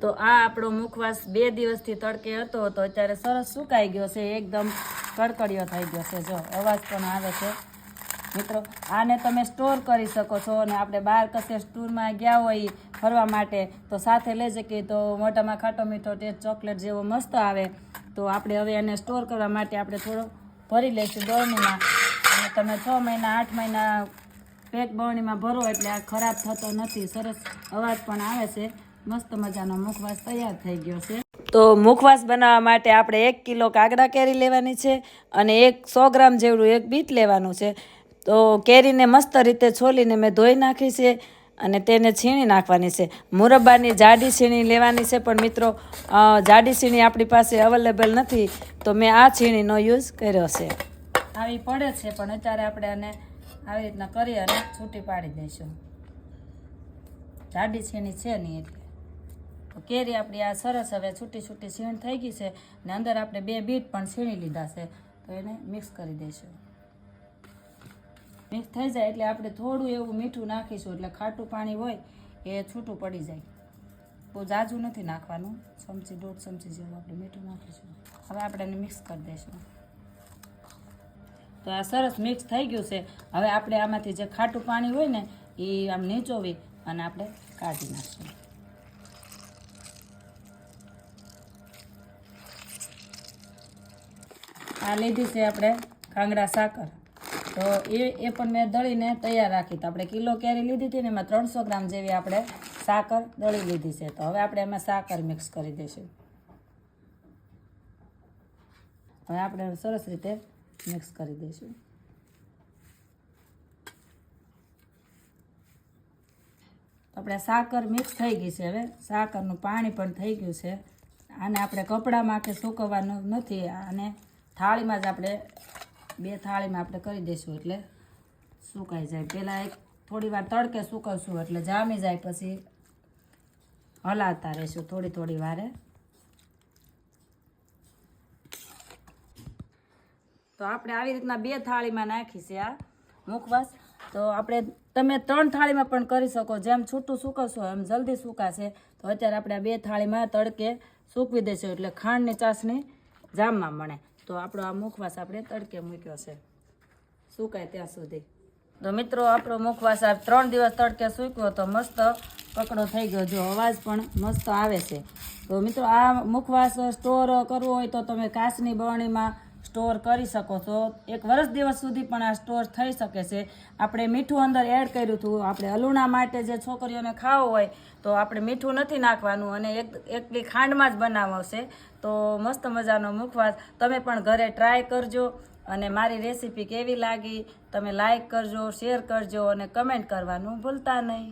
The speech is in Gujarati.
તો આ આપણો મુખવાસ 2 દિવસથી તડકે હતો તો અત્યારે સરસ સુકાઈ ગયો છે, એકદમ કડકડિયો થઈ ગયો છે. જો અવાજ પણ આવે છે મિત્રો. આને તમે સ્ટોર કરી શકો છો અને આપણે બહાર કશે ટૂરમાં ગયા હોય ફરવા માટે તો સાથે લઈ શકીએ તો મોઢામાં ખાટો મીઠો ટેસ્ટ ચોકલેટ જેવો મસ્ત આવે. તો આપણે હવે એને સ્ટોર કરવા માટે આપણે થોડો ભરી લઈશું બરણીમાં. અને તમે 6 મહિના 8 મહિના પેક બરણીમાં ભરો એટલે આ ખરાબ થતો નથી. સરસ અવાજ પણ આવે છે. મસ્ત મજાનો મુખવાસ તૈયાર થઈ ગયો છે. તો મુખવાસ બનાવવા માટે આપણે 1 કિલો કાગડા કેરી લેવાની છે અને 100 ગ્રામ જેવડું એક બીટ લેવાનું છે. તો કેરીને મસ્ત રીતે છોલીને મેં ધોઈ નાખી છે અને તેને છીણી નાખવાની છે. મુરબ્બાની જાડી છીણી લેવાની છે, પણ મિત્રો જાડી છીણી આપણી પાસે અવેલેબલ નથી તો મેં આ છીણીનો યુઝ કર્યો છે. આવી પડે છે પણ અત્યારે આપણે આને આવી રીતના કરી અને છૂટી પાડી દઈશું. જાડી છીણી છે નહીં એટલે. તો કેરી આપણી આ સરસ હવે છૂટી છૂટી છીણ થઈ ગઈ છે ને અંદર આપણે 2 બીટ પણ છીણી લીધા છે. તો એને મિક્સ કરી દઈશું. મિક્સ થઈ જાય એટલે આપણે થોડું એવું મીઠું નાખીશું એટલે ખાટું પાણી હોય એ છૂટું પડી જાય. બહુ ઝાઝું નથી નાખવાનું, ચમચી 1.5 ચમચી જેવું આપણે મીઠું નાખીશું. હવે આપણે એને મિક્સ કરી દઈશું. તો આ સરસ મિક્સ થઈ ગયું છે. હવે આપણે આમાંથી જે ખાટું પાણી હોય ને એ આમ નીચોવી અને આપણે કાઢી નાખીશું. આ લીધી છે આપણે કાંગડા સાકર. તો એ પણ મેં દળીને તૈયાર રાખી. તો આપણે કિલો કેરી લીધી હતી ને એમાં 300 ગ્રામ જેવી આપણે સાકર દળી લીધી છે. તો હવે આપણે એમાં સાકર મિક્સ કરી દઈશું. હવે આપણે સરસ રીતે મિક્સ કરી દઈશું. આપણે સાકર મિક્સ થઈ ગઈ છે. હવે સાકરનું પાણી પણ થઈ ગયું છે. આને આપણે કપડામાં કે સૂકવવાનું નથી, આને થાળીમાં જ આપણે 2 થાળીમાં આપણે કરી દઈશું એટલે સુકાઈ જાય. પહેલાં થોડી વાર તડકે સૂકવશું એટલે જામી જાય, પછી હલાવતા રહીશું થોડી વારે. તો આપણે આવી રીતના 2 થાળીમાં નાખી છે આ મુખવાસ. તો આપણે તમે 3 થાળીમાં પણ કરી શકો. જેમ છૂટું સૂકવશો એમ જલ્દી સુકાશે. તો અત્યારે આપણે આ 2 થાળીમાં તડકે સૂકવી દઈશું એટલે ખાંડની ચાસણી જામવા મળે. તો આપણો આ મુખવાસ આપણે તડકે મૂક્યો છે સુકાય ત્યાં સુધી. તો મિત્રો આપણો મુખવાસ આ 3 દિવસ તડકે સૂક્યો તો મસ્ત પકડો થઈ ગયો. જો અવાજ પણ મસ્ત આવે છે. તો મિત્રો આ મુખવાસ સ્ટોર કરવો હોય તો તમે કાચની બરણીમાં સ્ટોર કરી શકો છો. 1 વર્ષ દિવસ સુધી પણ આ સ્ટોર થઈ શકે છે. આપણે મીઠું અંદર એડ કર્યું હતું. આપણે અલુણા માટે જે છોકરીઓને ખાવું હોય તો આપણે મીઠું નથી નાખવાનું અને એકલી ખાંડમાં જ બનાવશે. તો મસ્ત મજાનો મુખવાસ તમે પણ ઘરે ટ્રાય કરજો. અને મારી રેસીપી કેવી લાગી તમે લાઈક કરજો, શેર કરજો અને કમેન્ટ કરવાનું ભૂલતા નહીં.